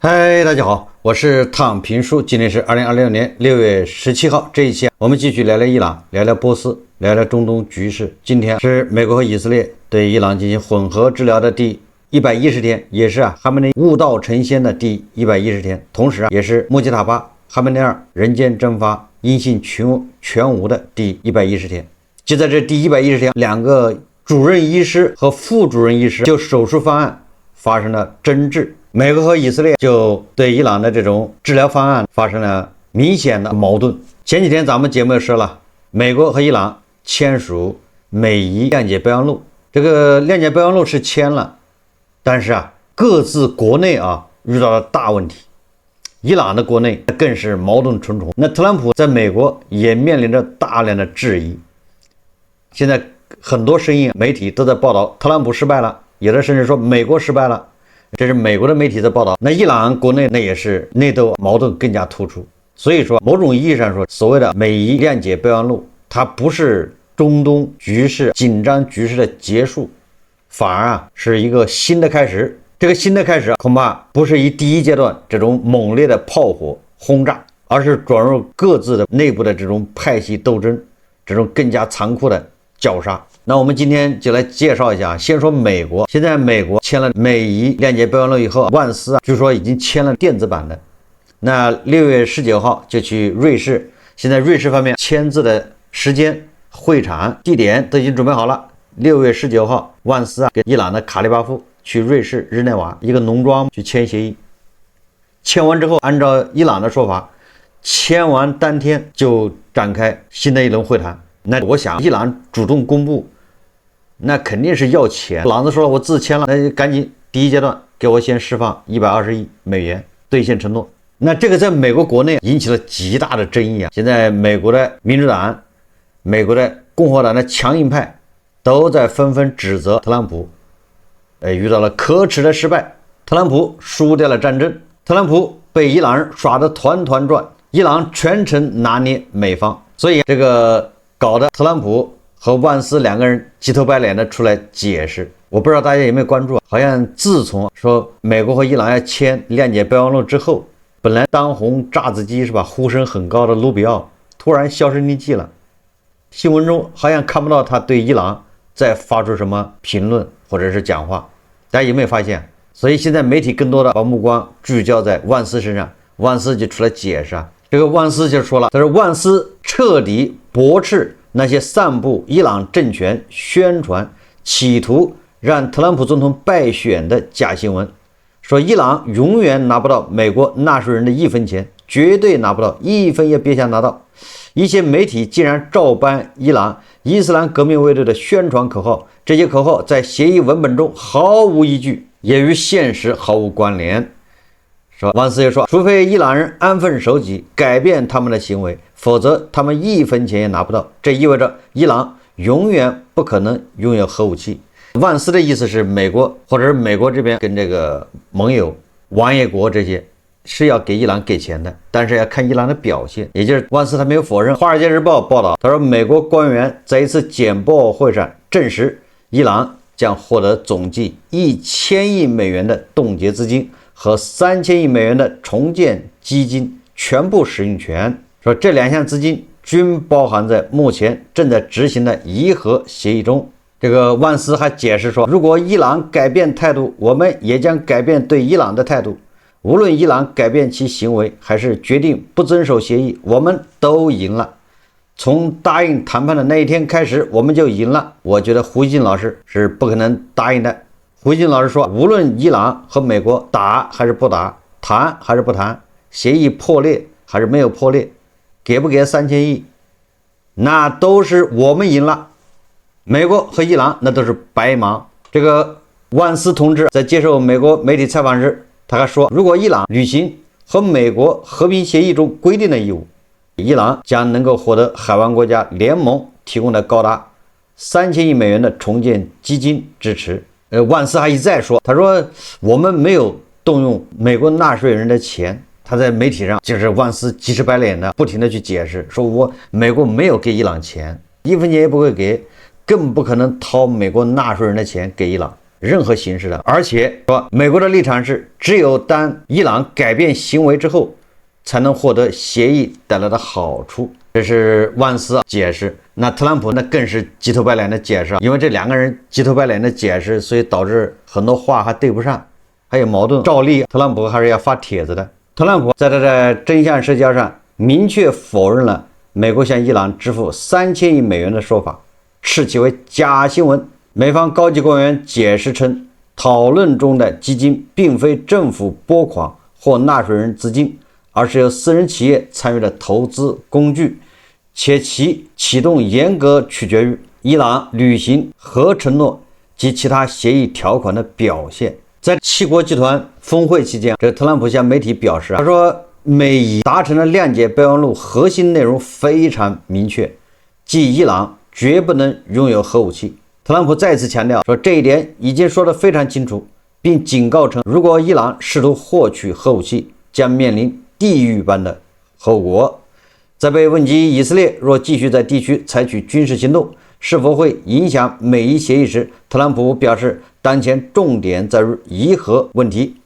嗨，大家好，我是躺平叔，今天是2026年6月17号。这一期我们继续聊聊伊朗，聊聊波斯，聊聊中东局势。今天是美国和以色列对伊朗进行混合治疗的第110天，也是哈梅内悟道成仙的第110天，同时也是穆吉塔巴哈梅内尔人间蒸发音信全无的第110天。就在这第110天，两个主任医师和副主任医师就手术方案发生了争执。美国和以色列就对伊朗的这种治疗方案发生了明显的矛盾。前几天咱们节目也说了，美国和伊朗签署美伊谅解备忘录，这个谅解备忘录是签了，但是各自国内遇到了大问题。伊朗的国内更是矛盾重重，那特朗普在美国也面临着大量的质疑。现在很多声音媒体都在报道特朗普失败了，有的甚至说美国失败了，这是美国的媒体在报道。那伊朗国内那也是内斗矛盾更加突出。所以说某种意义上说，所谓的美伊谅解备忘录，它不是中东局势紧张局势的结束，反而是一个新的开始。这个新的开始恐怕不是以第一阶段这种猛烈的炮火轰炸，而是转入各自的内部的这种派系斗争，这种更加残酷的绞杀。那我们今天就来介绍一下，先说美国。现在美国签了美伊谅解备忘录以后，万斯据说已经签了电子版的。那6月19号就去瑞士，现在瑞士方面签字的时间、会场、地点都已经准备好了。6月19号，万斯跟伊朗的卡利巴夫去瑞士日内瓦一个农庄去签协议。签完之后，按照伊朗的说法，签完当天就展开新的一轮会谈。那我想伊朗主动公布，那肯定是要钱。朗子说了，我自签了，那就赶紧第一阶段给我先释放120亿美元，兑现承诺。那这个在美国国内引起了极大的争议现在美国的民主党、美国的共和党的强硬派都在纷纷指责特朗普遇到了可耻的失败，特朗普输掉了战争，特朗普被伊朗人耍得团团转，伊朗全程拿捏美方。所以这个搞得特朗普和万斯两个人鸡头白脸的出来解释。我不知道大家有没有关注，好像自从说美国和伊朗要签谅解备忘录之后，本来当红炸子鸡是吧，呼声很高的卢比奥突然销声匿迹了，新闻中好像看不到他对伊朗再发出什么评论或者是讲话，大家有没有发现？所以现在媒体更多的把目光聚焦在万斯身上，万斯就出来解释这个万斯就说了，他说万斯彻底驳斥那些散布伊朗政权宣传企图让特朗普总统败选的假新闻，说伊朗永远拿不到美国纳税人的1分钱，绝对拿不到1分也别想拿到。一些媒体竟然照搬伊朗伊斯兰革命卫队的宣传口号，这些口号在协议文本中毫无依据，也与现实毫无关联。万斯也说，除非伊朗人安分守己，改变他们的行为，否则他们1分钱也拿不到。这意味着伊朗永远不可能拥有核武器。万斯的意思是，美国或者是美国这边跟这个盟友、王爷国这些是要给伊朗给钱的，但是要看伊朗的表现。也就是万斯他没有否认。《华尔街日报》报道，他说美国官员在一次简报会上证实，伊朗将获得总计1000亿美元的冻结资金和3000亿美元的重建基金全部使用权，说这2项资金均包含在目前正在执行的伊核协议中。这个万斯还解释说，如果伊朗改变态度，我们也将改变对伊朗的态度。无论伊朗改变其行为还是决定不遵守协议，我们都赢了。从答应谈判的那一天开始，我们就赢了。我觉得胡锦老师是不可能答应的。胡锦老师说，无论伊朗和美国打还是不打，谈还是不谈，协议破裂还是没有破裂，给不给3000亿，那都是我们赢了。美国和伊朗那都是白忙。这个万斯同志在接受美国媒体采访时，他还说，如果伊朗履行和美国和平协议中规定的义务，伊朗将能够获得海湾国家联盟提供的高达3000亿美元的重建基金支持。万斯还一再说，他说我们没有动用美国纳税人的钱。他在媒体上就是万斯鸡翅白脸的不停的去解释，说美国没有给伊朗钱，1分钱也不会给，更不可能掏美国纳税人的钱给伊朗。任何形式的，而且说美国的立场是，只有当伊朗改变行为之后，才能获得协议带来的好处。这是万斯解释。那特朗普那更是鸡头白脸的解释，因为这两个人鸡头白脸的解释，所以导致很多话还对不上，还有矛盾。照例特朗普还是要发帖子的。特朗普在他的真相社交上明确否认了美国向伊朗支付3000亿美元的说法，斥其为假新闻。美方高级官员解释称，讨论中的基金并非政府拨款或纳税人资金，而是由私人企业参与的投资工具，且其启动严格取决于伊朗履行核承诺及其他协议条款的表现。在七国集团峰会期间，这特朗普向媒体表示，他说美伊达成的谅解备忘录核心内容非常明确，即伊朗绝不能拥有核武器。特朗普再次强调说，这一点已经说得非常清楚，并警告称，如果伊朗试图获取核武器，将面临地狱般的后果。在被问及以色列若继续在地区采取军事行动是否会影响美伊协议时，特朗普表示，当前重点在于伊核问题，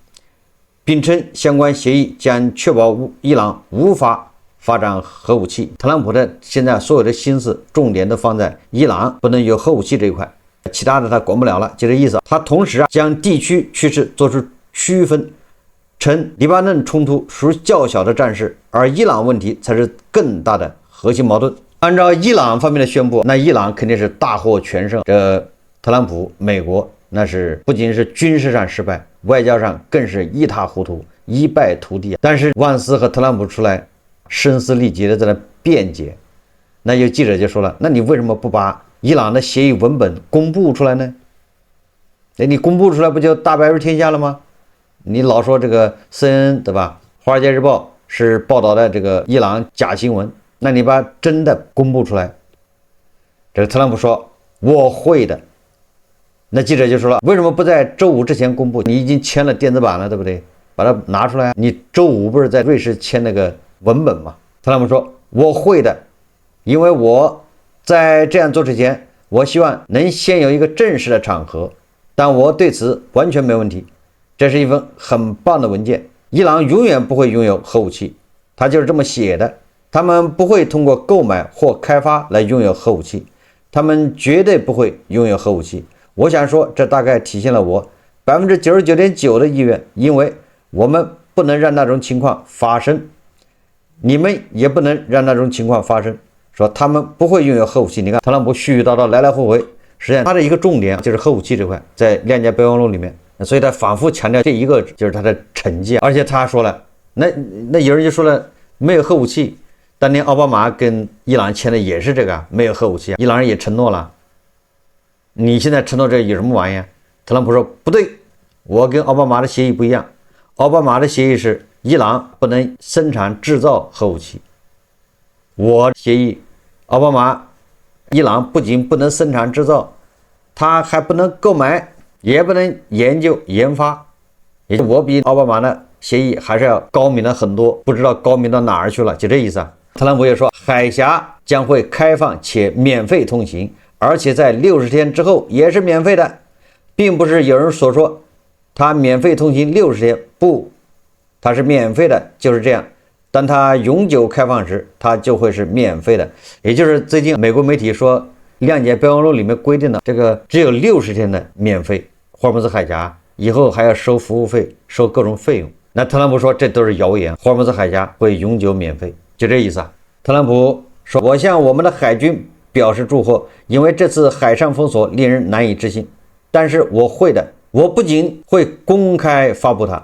并称相关协议将确保伊朗无法发展核武器。特朗普的现在所有的心思重点都放在伊朗不能有核武器这一块，其他的他管不了了，就这意思。他同时将地区趋势做出区分，称黎巴嫩冲突属较小的战事，而伊朗问题才是更大的核心矛盾。按照伊朗方面的宣布，那伊朗肯定是大获全胜，这特朗普美国那是不仅是军事上失败，外交上更是一塌糊涂，一败涂地。但是万斯和特朗普出来声嘶力竭的在那辩解，那有记者就说了，那你为什么不把伊朗的协议文本公布出来呢？你公布出来不就大白于天下了吗？你老说这个 CNN 对吧，华尔街日报是报道的这个伊朗假新闻，那你把真的公布出来。这个特朗普说我会的。那记者就说了，为什么不在周五之前公布？你已经签了电子版了，对不对？把它拿出来。你周五不是在瑞士签那个文本吗？特朗普说我会的，因为我在这样做之前，我希望能先有一个正式的场合，但我对此完全没问题。这是一份很棒的文件，伊朗永远不会拥有核武器，他就是这么写的。他们不会通过购买或开发来拥有核武器，他们绝对不会拥有核武器。我想说，这大概体现了我 99.9% 的意愿，因为我们不能让那种情况发生，你们也不能让那种情况发生。说他们不会拥有核武器。你看特朗普絮絮叨叨来来回回，实际上他的一个重点就是核武器这块，在谅解备忘录里面，所以他反复强调这一个就是他的成绩。而且他说了，那有人就说了，没有核武器，当年奥巴马跟伊朗签的也是这个，没有核武器，伊朗人也承诺了。你现在承诺这有什么玩意？特朗普说不对，我跟奥巴马的协议不一样，奥巴马的协议是伊朗不能生产制造核武器，我协议奥巴马伊朗不仅不能生产制造，他还不能购买，也不能研究研发，也就我比奥巴马的协议还是要高明了很多，不知道高明到哪儿去了，就这意思啊。特朗普也说海峡将会开放且免费通行，而且在60天之后也是免费的，并不是有人所说它免费通行60天，不，它是免费的，就是这样。当它永久开放时，它就会是免费的。也就是最近美国媒体说，谅解备忘录里面规定的这个只有60天的免费，霍尔木兹海峡以后还要收服务费，收各种费用。那特朗普说这都是谣言，霍尔木兹海峡会永久免费，就这意思啊。特朗普说，我向我们的海军表示祝贺，因为这次海上封锁令人难以置信，但是我会的，我不仅会公开发布它，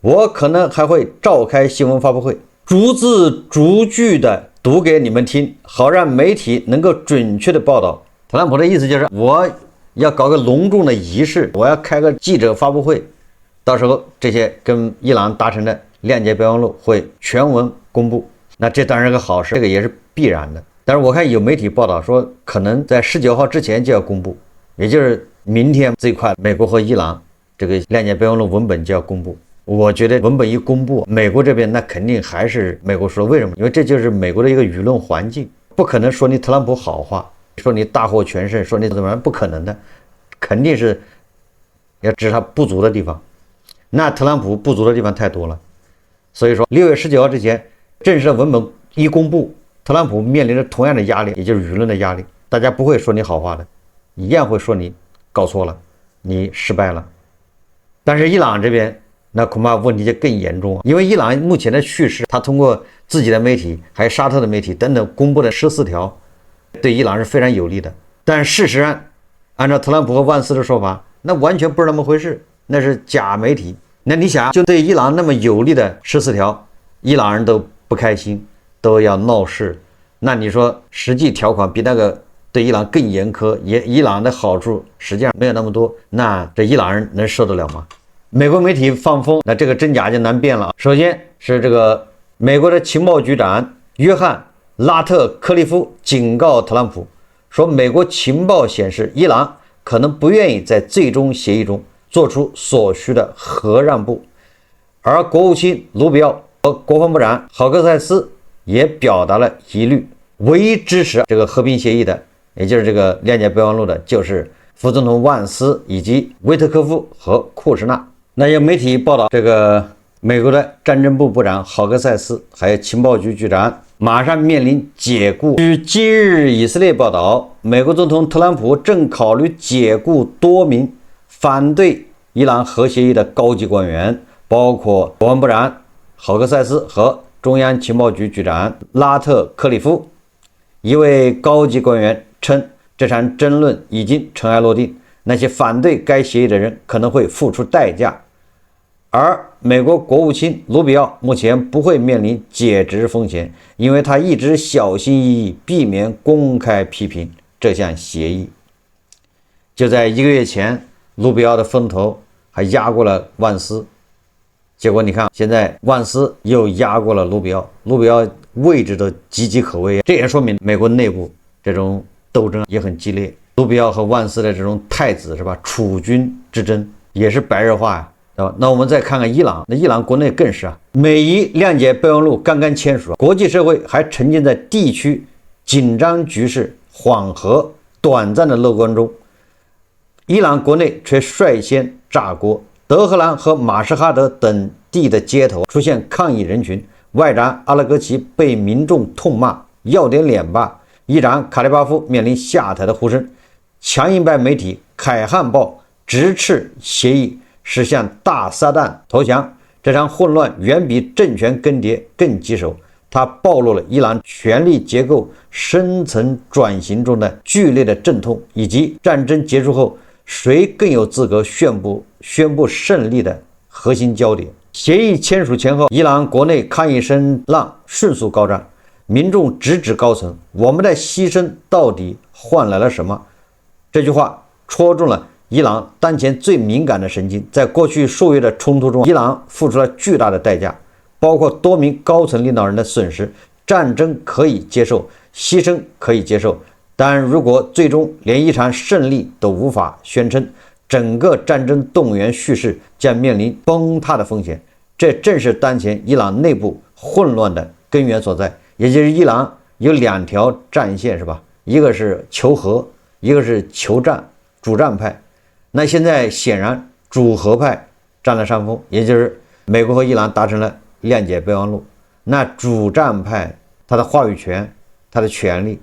我可能还会召开新闻发布会，逐字逐句的读给你们听，好让媒体能够准确的报道。特朗普的意思就是我要搞个隆重的仪式，我要开个记者发布会，到时候这些跟伊朗达成的谅解备忘录会全文公布，那这当然是个好事，这个也是必然的。但是我看有媒体报道说，可能在19号之前就要公布，也就是明天最快，美国和伊朗这个谅解备忘录文本就要公布。我觉得文本一公布，美国这边那肯定还是美国说，为什么？因为这就是美国的一个舆论环境，不可能说你特朗普好话，说你大获全胜，说你怎么样，不可能的，肯定是要指他不足的地方。那特朗普不足的地方太多了，所以说6月19号之前正式的文本一公布，特朗普面临着同样的压力，也就是舆论的压力。大家不会说你好话的，一样会说你搞错了，你失败了。但是伊朗这边那恐怕问题就更严重，因为伊朗目前的叙事，他通过自己的媒体还有沙特的媒体等等公布的14条，对伊朗是非常有利的。但事实上按照特朗普和万斯的说法，那完全不是那么回事，那是假媒体。那你想，就对伊朗那么有利的14条，伊朗人都不开心，都要闹事，那你说实际条款比那个对伊朗更严苛，伊朗的好处实际上没有那么多，那这伊朗人能受得了吗？美国媒体放风，那这个真假就难辨了。首先是这个美国的情报局长约翰拉特克利夫警告特朗普说，美国情报显示伊朗可能不愿意在最终协议中做出所需的核让步，而国务卿卢比奥和国防部长豪克塞斯也表达了疑虑。唯一支持这个和平协议的，也就是这个谅解备忘录的，就是副总统万斯以及维特科夫和库什纳。那有媒体报道，这个美国的战争部部长豪克塞斯还有情报局局长马上面临解雇。据今日以色列报道，美国总统特朗普正考虑解雇多名反对伊朗核协议的高级官员，包括国防部长豪克塞斯和中央情报局局长拉特克利夫。一位高级官员称，这场争论已经尘埃落定，那些反对该协议的人可能会付出代价。而美国国务卿卢比奥目前不会面临解职风险，因为他一直小心翼翼，避免公开批评这项协议。就在1个月前，卢比奥的风头还压过了万斯，结果你看，现在万斯又压过了卢比奥，卢比奥位置都岌岌可危，这也说明美国内部这种斗争也很激烈。卢比奥和万斯的这种太子是吧，储君之争也是白热化呀。那我们再看看伊朗，那伊朗国内更是美伊谅解备忘录刚刚签署，国际社会还沉浸在地区紧张局势缓和短暂的乐观中，伊朗国内却率先炸锅。德黑兰和马什哈德等地的街头出现抗议人群，外长阿拉格齐被民众痛骂要点脸吧，议长卡利巴夫面临下台的呼声，强硬派媒体凯汉报直斥协议是向大撒旦投降。这场混乱远比政权更迭更棘手，它暴露了伊朗权力结构深层转型中的剧烈的阵痛，以及战争结束后谁更有资格宣布胜利的核心焦点。协议签署前后，伊朗国内抗议声浪迅速高涨，民众直指高层，我们的牺牲到底换来了什么？这句话戳中了伊朗当前最敏感的神经。在过去数月的冲突中，伊朗付出了巨大的代价，包括多名高层领导人的损失。战争可以接受，牺牲可以接受，但如果最终连一场胜利都无法宣称，整个战争动员叙事将面临崩塌的风险。这正是当前伊朗内部混乱的根源所在，也就是伊朗有2条战线是吧？一个是求和，一个是求战，主战派。那现在显然主和派占了上风，也就是美国和伊朗达成了谅解备忘录，那主战派他的话语权，他的权利，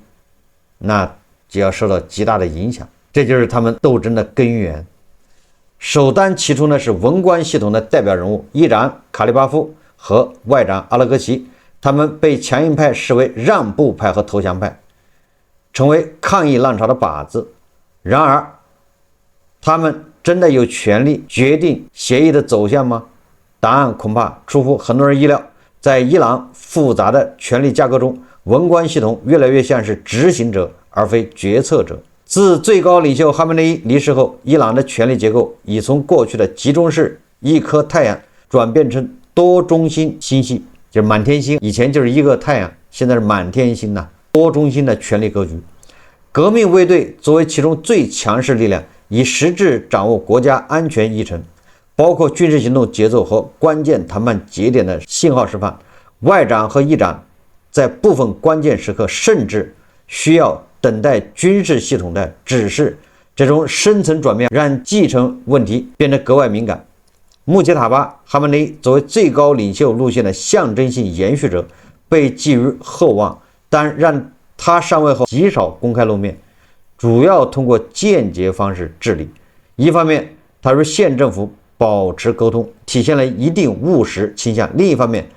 那就要受到极大的影响。这就是他们斗争的根源。首当其冲的是文官系统的代表人物议长卡利巴夫和外长阿拉格齐，他们被强硬派视为让步派和投降派，成为抗议浪潮的靶子。然而他们真的有权利决定协议的走向吗？答案恐怕出乎很多人意料。在伊朗复杂的权力架构中，文官系统越来越像是执行者而非决策者。自最高领袖哈梅内伊离世后，伊朗的权力结构已从过去的集中式一颗太阳转变成多中心星系，就是满天星。以前就是一个太阳，现在是满天星呐，多中心的权力格局。革命卫队作为其中最强势力量，以实质掌握国家安全议程，包括军事行动节奏和关键谈判节点的信号释放。外长和议长在部分关键时刻甚至需要等待军事系统的指示，这种深层转变让继承问题变得格外敏感。穆杰塔巴·哈梅内作为最高领袖路线的象征性延续者，被寄予厚望，但让他上位后极少公开露面，主要通过间接方式治理。一方面，他与县政府保持沟通，体现了一定务实倾向；另一方面，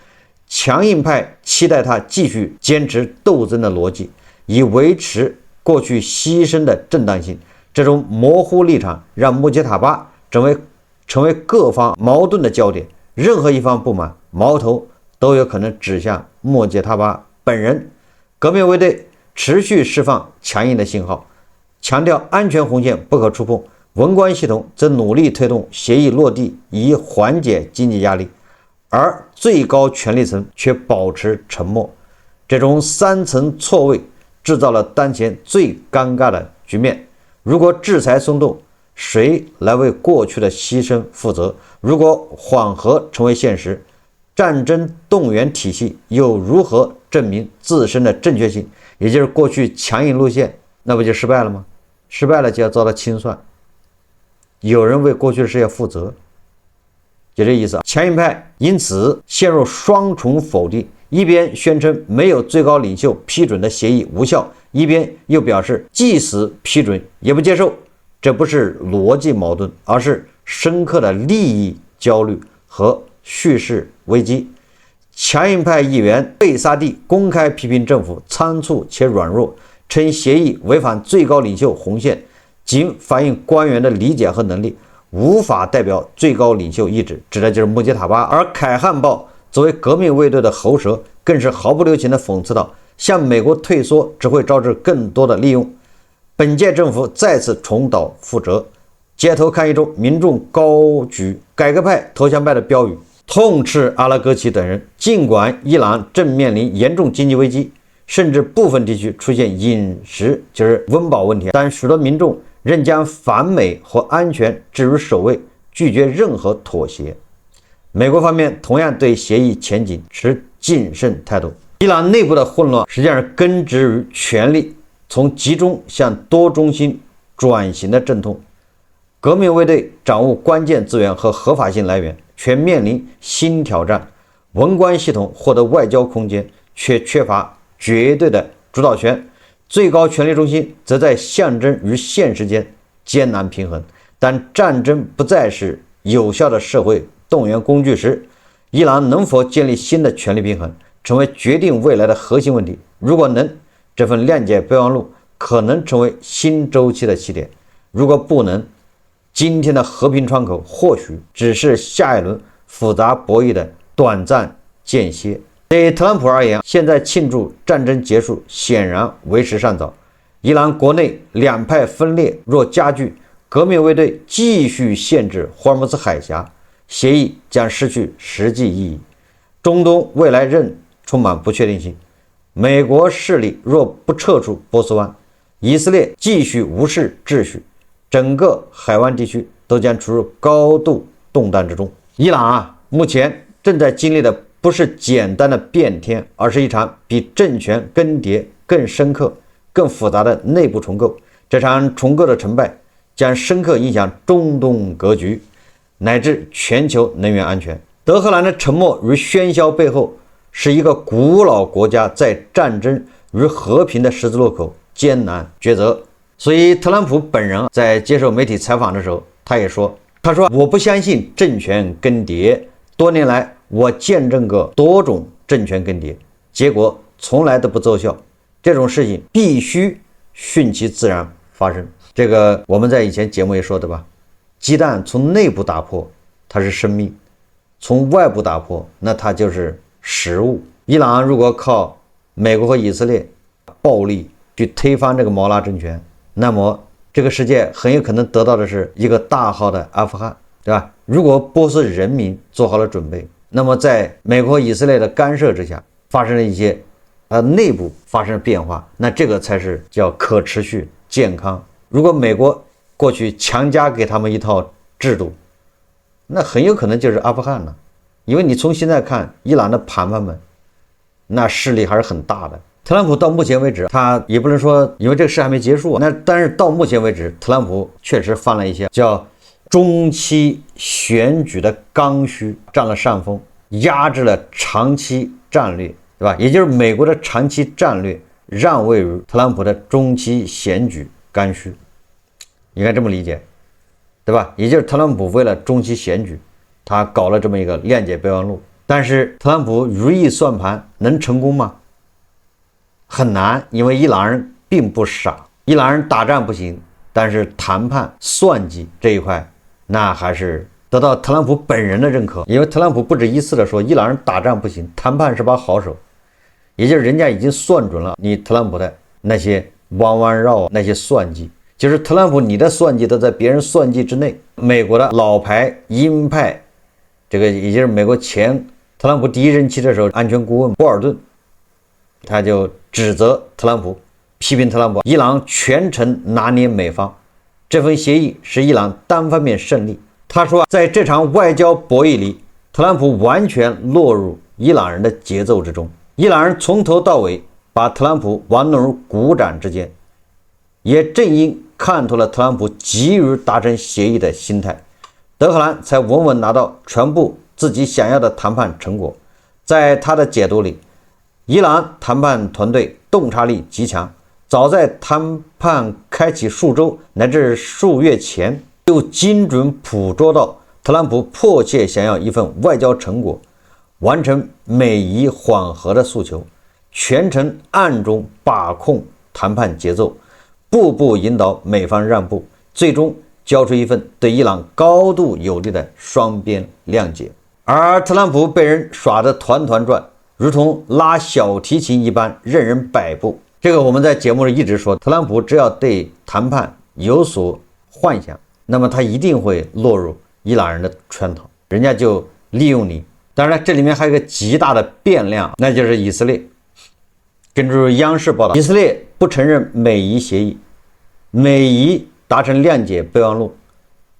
强硬派期待他继续坚持斗争的逻辑，以维持过去牺牲的正当性。这种模糊立场让穆杰塔巴成为各方矛盾的焦点，任何一方不满，矛头都有可能指向穆杰塔巴本人。革命卫队持续释放强硬的信号，强调安全红线不可触碰，文官系统则努力推动协议落地，以缓解经济压力，而最高权力层却保持沉默。这种三层错位制造了当前最尴尬的局面。如果制裁松动，谁来为过去的牺牲负责？如果缓和成为现实，战争动员体系又如何证明自身的正确性？也就是过去强硬路线，那不就失败了吗？失败了就要遭到清算，有人为过去的事业负责，就这意思。强硬派因此陷入双重否定，一边宣称没有最高领袖批准的协议无效，一边又表示即使批准也不接受。这不是逻辑矛盾，而是深刻的利益焦虑和叙事危机。强硬派议员贝萨蒂公开批评政府仓促且软弱，称协议违反最高领袖红线，仅反映官员的理解和能力，无法代表最高领袖意志，指的就是穆杰塔巴。而凯汉报作为革命卫队的喉舌，更是毫不留情地讽刺道，向美国退缩只会招致更多的利用，本届政府再次重蹈覆辙。街头抗议中，民众高举改革派、投降派的标语，痛斥阿拉戈齐等人。尽管伊朗正面临严重经济危机，甚至部分地区出现饮食就是温饱问题，但许多民众仍将反美和安全置于首位，拒绝任何妥协。美国方面同样对协议前景持谨慎态度。伊朗内部的混乱实际上是根植于权力从集中向多中心转型的阵痛。革命卫队掌握关键资源和合法性来源，却面临新挑战。文官系统获得外交空间，却缺乏绝对的主导权。最高权力中心则在象征与现实间艰难平衡。但战争不再是有效的社会动员工具时，伊朗能否建立新的权力平衡，成为决定未来的核心问题。如果能，这份谅解备忘录可能成为新周期的起点；如果不能，今天的和平窗口或许只是下一轮复杂博弈的短暂间歇。对特朗普而言，现在庆祝战争结束显然为时尚早。伊朗国内两派分裂若加剧，革命卫队继续限制霍尔木兹海峡，协议将失去实际意义。中东未来仍充满不确定性。美国势力若不撤出波斯湾，以色列继续无视秩序，整个海湾地区都将处于高度动荡之中。伊朗目前正在经历的不是简单的变天，而是一场比政权更迭更深刻、更复杂的内部重构。这场重构的成败将深刻影响中东格局，乃至全球能源安全。德黑兰的沉默与喧嚣背后，是一个古老国家在战争与和平的十字路口艰难抉择。所以特朗普本人在接受媒体采访的时候，他说我不相信政权更迭，多年来我见证过多种政权更迭，结果从来都不奏效，这种事情必须顺其自然发生。这个我们在以前节目也说的吧，鸡蛋从内部打破它是生命，从外部打破那它就是食物。伊朗如果靠美国和以色列暴力去推翻这个毛拉政权，那么这个世界很有可能得到的是一个大号的阿富汗，对吧？如果波斯人民做好了准备，那么在美国和以色列的干涉之下，发生了一些内部发生了变化，那这个才是叫可持续健康。如果美国过去强加给他们一套制度，那很有可能就是阿富汗了。因为你从现在看，伊朗的盘盘们那势力还是很大的，特朗普到目前为止，他也不能说因为这个事还没结束，但是到目前为止，特朗普确实犯了一些叫中期选举的刚需，占了上风，压制了长期战略，对吧？也就是美国的长期战略让位于特朗普的中期选举刚需，应该这么理解，对吧？也就是特朗普为了中期选举，他搞了这么一个谅解备忘录，但是特朗普如意算盘能成功吗？很难，因为伊朗人并不傻，伊朗人打仗不行，但是谈判算计这一块，那还是得到特朗普本人的认可。因为特朗普不止一次的说，伊朗人打仗不行，谈判是把好手，也就是人家已经算准了你特朗普的那些弯弯绕那些算计，就是特朗普你的算计都在别人算计之内。美国的老牌鹰派，这个也就是美国前特朗普第一任期的时候安全顾问波尔顿，他就指责特朗普，批评特朗普，伊朗全程拿捏美方，这份协议是伊朗单方面胜利。他说，在这场外交博弈里，特朗普完全落入伊朗人的节奏之中，伊朗人从头到尾把特朗普玩弄于股掌之间。也正因看透了特朗普急于达成协议的心态，德黑兰才稳稳拿到全部自己想要的谈判成果。在他的解读里，伊朗谈判团队洞察力极强，早在谈判开启数周乃至数月前，就精准捕捉到特朗普迫切想要一份外交成果，完成美伊缓和的诉求，全程暗中把控谈判节奏，步步引导美方让步，最终交出一份对伊朗高度有利的双边谅解。而特朗普被人耍得团团转，如同拉小提琴一般任人摆布。这个我们在节目里一直说，特朗普只要对谈判有所幻想，那么他一定会落入伊朗人的圈套，人家就利用你。当然这里面还有一个极大的变量，那就是以色列。根据央视报道，以色列不承认美伊协议，美伊达成谅解备忘录，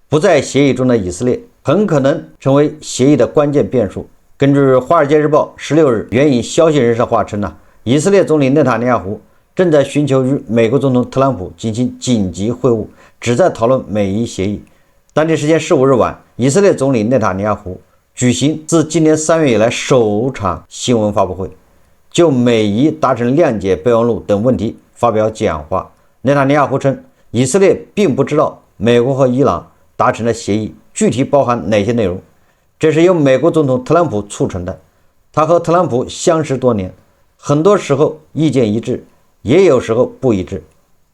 不在协议中的以色列很可能成为协议的关键变数。根据《华尔街日报》16日援引消息人士话称以色列总理内塔尼亚胡正在寻求与美国总统特朗普进行紧急会晤，旨在讨论美伊协议。当地时间15日晚，以色列总理内塔尼亚胡举行自今年3月以来首场新闻发布会，就美伊达成谅解备忘录等问题发表讲话。内塔尼亚胡称，以色列并不知道美国和伊朗达成的协议具体包含哪些内容，这是由美国总统特朗普促成的。他和特朗普相识多年，很多时候意见一致，也有时候不一致，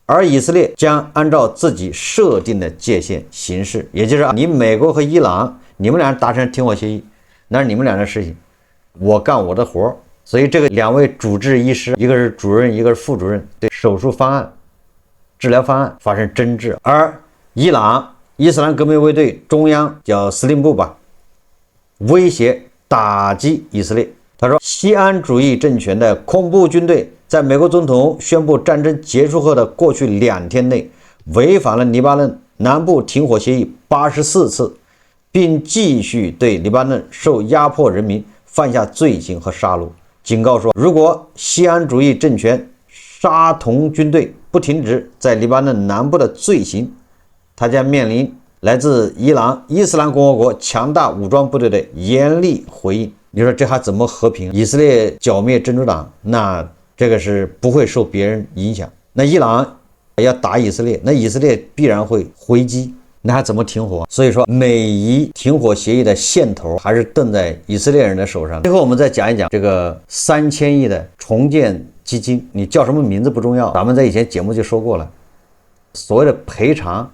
而以色列将按照自己设定的界限行事，也就是你美国和伊朗，你们俩达成停火协议，那是你们俩的事情，我干我的活。所以这个两位主治医师，一个是主任，一个是副主任，对手术方案、治疗方案发生争执。而伊朗伊斯兰革命卫队中央叫司令部吧，威胁打击以色列。他说，西安主义政权的恐怖军队在美国总统宣布战争结束后的过去2天内，违反了黎巴嫩南部停火协议84次，并继续对黎巴嫩受压迫人民犯下罪行和杀戮。警告说，如果西安主义政权杀童军队不停止在黎巴嫩南部的罪行，他将面临来自伊朗伊斯兰共和国强大武装部队的严厉回应。你说这还怎么和平？以色列剿灭真主党，那这个是不会受别人影响。那伊朗要打以色列，那以色列必然会回击，那还怎么停火？所以说美伊停火协议的线头还是瞪在以色列人的手上。最后我们再讲一讲这个3000亿的重建基金，你叫什么名字不重要，咱们在以前节目就说过了，所谓的赔偿，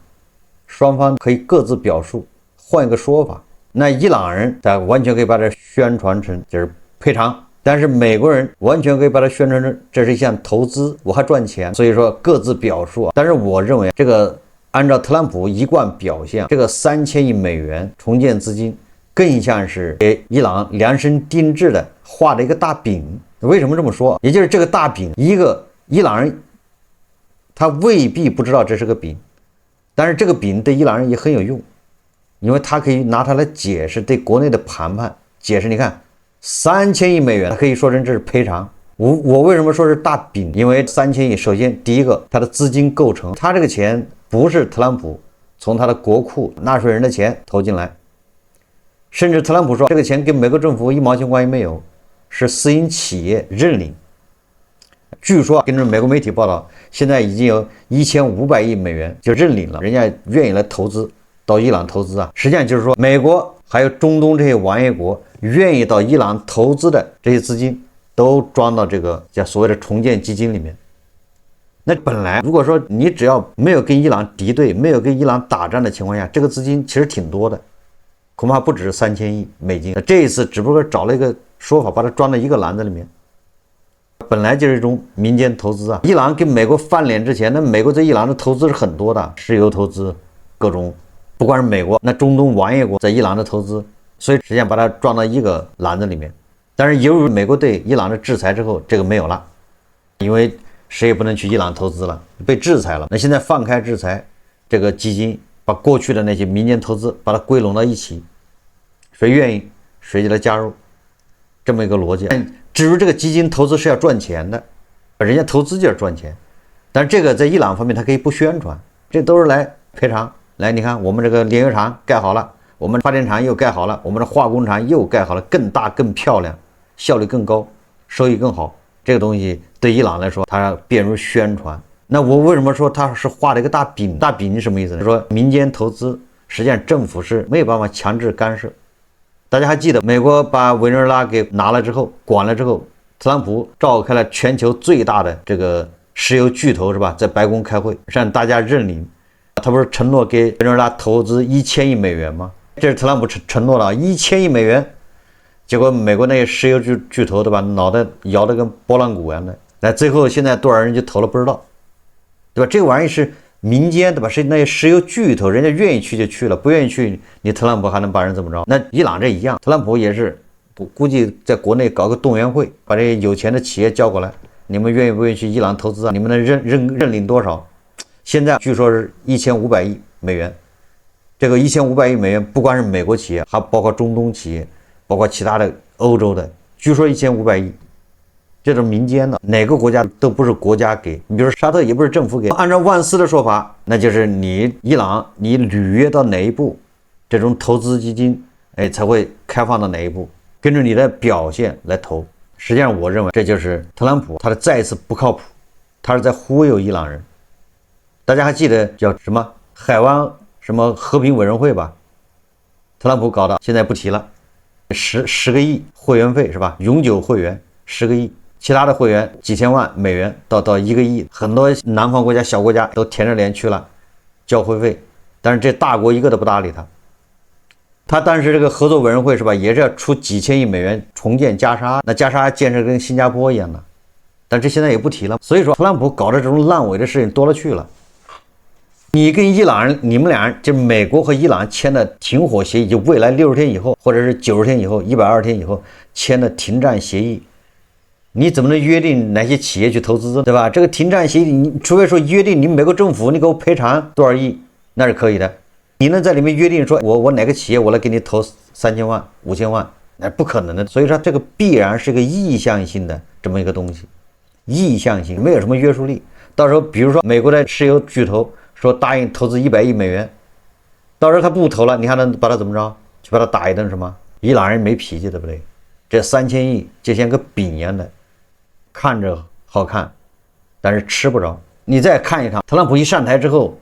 双方可以各自表述，换一个说法。那伊朗人他完全可以把它宣传成就是赔偿，但是美国人完全可以把它宣传成这是一项投资，我还赚钱。所以说各自表述。但是我认为这个按照特朗普一贯表现，这个3000亿美元重建资金更像是给伊朗量身定制的画的一个大饼。为什么这么说？也就是这个大饼，一个伊朗人他未必不知道这是个饼，但是这个饼对伊朗人也很有用，因为他可以拿它来解释对国内的谈判，解释你看3000亿美元，他可以说成这是赔偿，我为什么说是大饼？因为3000亿，首先第一个，它的资金构成，它这个钱不是特朗普从他的国库纳税人的钱投进来，甚至特朗普说这个钱跟美国政府1毛钱关系没有，是私营企业认领。据说根据美国媒体报道，现在已经有1500亿美元就认领了，人家愿意来投资到伊朗投资啊。实际上就是说，美国还有中东这些王爷国愿意到伊朗投资的这些资金，都装到这个叫所谓的重建基金里面。那本来如果说你只要没有跟伊朗敌对，没有跟伊朗打仗的情况下，这个资金其实挺多的，恐怕不止3000亿美金。这一次只不过找了一个说法，把它装到一个篮子里面。本来就是一种民间投资啊。伊朗跟美国翻脸之前，那美国在伊朗的投资是很多的，石油投资，各种，不光是美国，那中东王爷国在伊朗的投资，所以实际上把它装到一个篮子里面。但是由于美国对伊朗的制裁之后，这个没有了，因为谁也不能去伊朗投资了，被制裁了。那现在放开制裁，这个基金把过去的那些民间投资把它归拢到一起，谁愿意谁就来加入，这么一个逻辑。至于这个基金投资是要赚钱的，人家投资就是赚钱，但是这个在伊朗方面它可以不宣传，这都是来赔偿。来，你看我们这个炼油厂盖好了，我们发电厂又盖好了，我们的化工厂又盖好了，更大更漂亮，效率更高，收益更好。这个东西对伊朗来说，它便于宣传。那我为什么说它是画了一个大饼？大饼是什么意思呢？说民间投资，实际上政府是没有办法强制干涉。大家还记得美国把委内瑞拉给拿了之后，管了之后，特朗普召开了全球最大的这个石油巨头是吧，在白宫开会，让大家认领。他不是承诺给委内瑞拉投资1000亿美元吗？这是特朗普承诺了1000亿美元，结果美国那些石油巨头对吧，脑袋摇得跟拨浪鼓一样的。那最后现在多少人就投了不知道，对吧？这个玩意是民间对吧？是那些石油巨头，人家愿意去就去了，不愿意去，你特朗普还能把人怎么着？那伊朗这一样，特朗普也是估计在国内搞个动员会，把这些有钱的企业叫过来，你们愿意不愿意去伊朗投资啊？你们能认领多少？现在据说是1500亿美元，这个1500亿美元不光是美国企业，还包括中东企业，包括其他的欧洲的，据说1500亿。这种民间的，哪个国家都不是国家给，你比如说沙特也不是政府给。按照万斯的说法，那就是你伊朗你履约到哪一步，这种投资基金才会开放到哪一步，根据你的表现来投。实际上我认为这就是特朗普他的再一次不靠谱，他是在忽悠伊朗人。大家还记得叫什么海湾什么和平委员会吧？特朗普搞的，现在不提了。10个亿会员费是吧？永久会员10个亿。其他的会员几千万美元到1个亿，很多南方国家小国家都舔着脸去了交会费，但是这大国一个都不搭理他当时这个合作委员会是吧，也是要出几千亿美元重建加沙，那加沙建设跟新加坡一样的，但这现在也不提了。所以说特朗普搞的这种烂尾的事情多了去了。你跟伊朗人，你们俩人就美国和伊朗签的停火协议，就未来60天以后，或者是90天以后、120天以后签的停战协议。你怎么能约定哪些企业去投资，对吧？这个停战协议，你除非说约定你美国政府你给我赔偿多少亿，那是可以的。你能在里面约定说我哪个企业我来给你投3000万、5000万，那是不可能的。所以说这个必然是个意向性的这么一个东西，意向性没有什么约束力。到时候比如说美国的石油巨头说答应投资100亿美元，到时候他不投了，你还能把他怎么着？去把他打一顿是吗？伊朗人没脾气，对不对？这3000亿就像个饼一样的。看着好看，但是吃不着。你再看一看，特朗普一上台之后，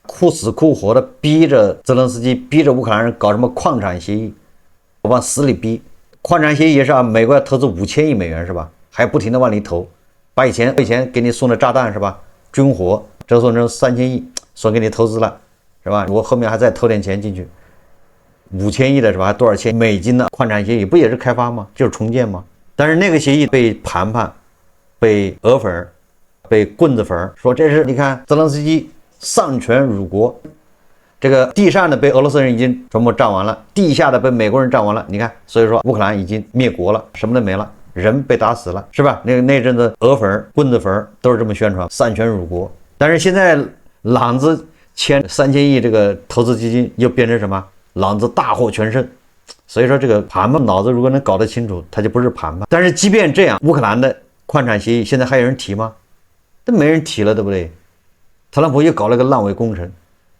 哭死哭活的逼着泽连斯基，逼着乌克兰人搞什么矿产协议，往死里逼。矿产协议也是啊，美国要投资5000亿美元是吧？还不停的往里投，把以前给你送的炸弹是吧？军火折算成3000亿，说给你投资了是吧？我后面还再投点钱进去，5000亿的是吧？还多少钱美金的矿产协议不也是开发吗？就是重建吗？但是那个协议被盘盘、被俄粉、被棍子粉说这是你看泽连斯基丧权辱国，这个地上的被俄罗斯人已经全部占完了，地下的被美国人占完了。你看，所以说乌克兰已经灭国了，什么都没了，人被打死了，是吧？那阵子俄粉、棍子粉都是这么宣传，丧权辱国。但是现在朗子签3000亿这个投资基金又变成什么？朗子大获全胜。所以说这个盘盘脑子如果能搞得清楚，他就不是盘盘。但是即便这样，乌克兰的矿产协议现在还有人提吗？都没人提了，对不对？特朗普又搞了个烂尾工程。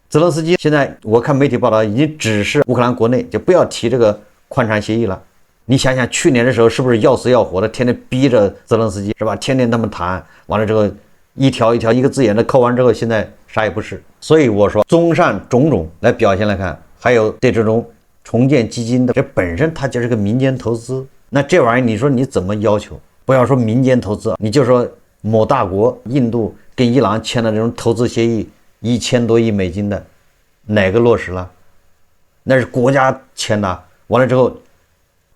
泽连斯基现在我看媒体报道已经指示乌克兰国内就不要提这个矿产协议了。你想想去年的时候是不是要死要活的，天天逼着泽连斯基是吧？天天他们谈完了之后，一条一条一个字眼的扣完之后，现在啥也不是。所以我说，综上种种来表现来看，还有对这种重建基金的，这本身它就是个民间投资。那这玩意儿你说你怎么要求？不要说民间投资，你就说某大国印度跟伊朗签的这种投资协议，1000多亿美金的，哪个落实了？那是国家签的，完了之后，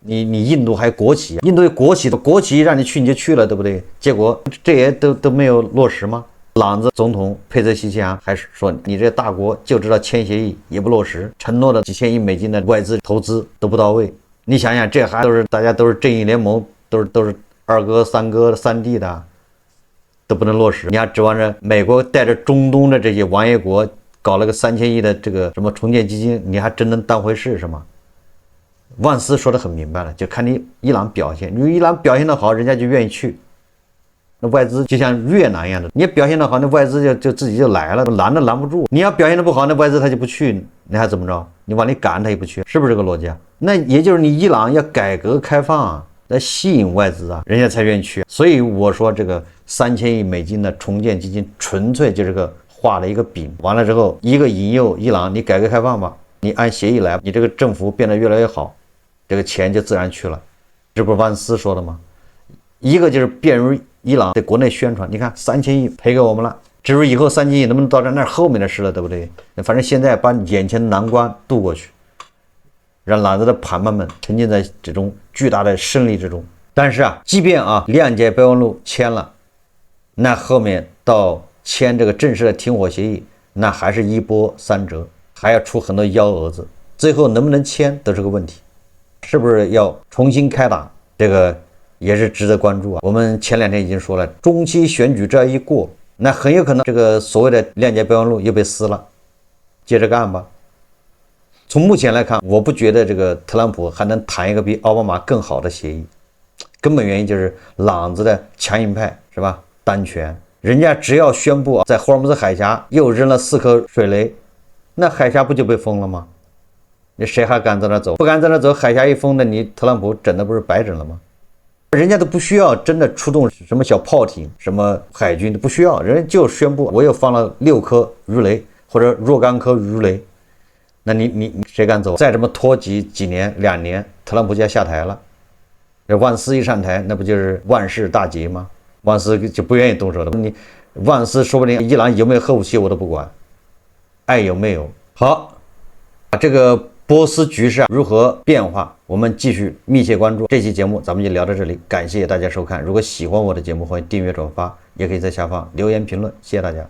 你印度还国企，印度国企让你去你就去了，对不对？结果这些都没有落实吗？朗子总统佩泽西奇扬还说，你这大国就知道签协议也不落实，承诺的几千亿美金的外资投资都不到位。你想想，这还都是大家都是正义联盟，都是二哥、三哥、三弟的，都不能落实。你还指望着美国带着中东的这些王爷国搞了个3000亿的这个什么重建基金，你还真能当回事是吗？万斯说得很明白了，就看你伊朗表现，你伊朗表现得好，人家就愿意去。那外资就像越南一样的，你表现得好，那外资就自己就来了，拦都拦不住。你要表现得不好，那外资他就不去，你还怎么着？你往里赶他也不去，是不是这个逻辑啊？那也就是你伊朗要改革开放啊，来吸引外资啊，人家才愿意去。所以我说这个3000亿美金的重建基金，纯粹就是个画了一个饼，完了之后一个引诱伊朗，你改革开放吧，你按协议来，你这个政府变得越来越好，这个钱就自然去了。这不是万斯说的吗？一个就是便于伊朗在国内宣传，你看3000亿赔给我们了，至于以后3000亿能不能到这，那是后面的事了，对不对？反正现在把眼前难关渡过去，让朗子的盘们沉浸在这种巨大的胜利之中。但是啊，即便谅解备忘录签了，那后面到签这个正式的停火协议，那还是一波三折，还要出很多幺蛾子，最后能不能签都是个问题。是不是要重新开打，这个也是值得关注啊。我们前2天已经说了，中期选举这样一过，那很有可能这个所谓的谅解备忘录又被撕了，接着干吧。从目前来看，我不觉得这个特朗普还能谈一个比奥巴马更好的协议，根本原因就是朗子的强硬派是吧？单权，人家只要宣布在霍尔木兹海峡又扔了4颗水雷，那海峡不就被封了吗？你谁还敢在那走？不敢在那走，海峡一封，那你特朗普整的不是白整了吗？人家都不需要真的出动什么小炮艇、什么海军都不需要，人家就宣布我又放了6颗鱼雷或者若干颗鱼雷，那你谁敢走？再这么拖几年2年，特朗普就要下台了。这万斯一上台，那不就是万事大吉吗？万斯就不愿意动手了。你万斯说不定伊朗有没有核武器我都不管，爱有没有。好，这个波斯局势如何变化，我们继续密切关注。这期节目咱们就聊到这里，感谢大家收看。如果喜欢我的节目，欢迎订阅转发，也可以在下方留言评论。谢谢大家。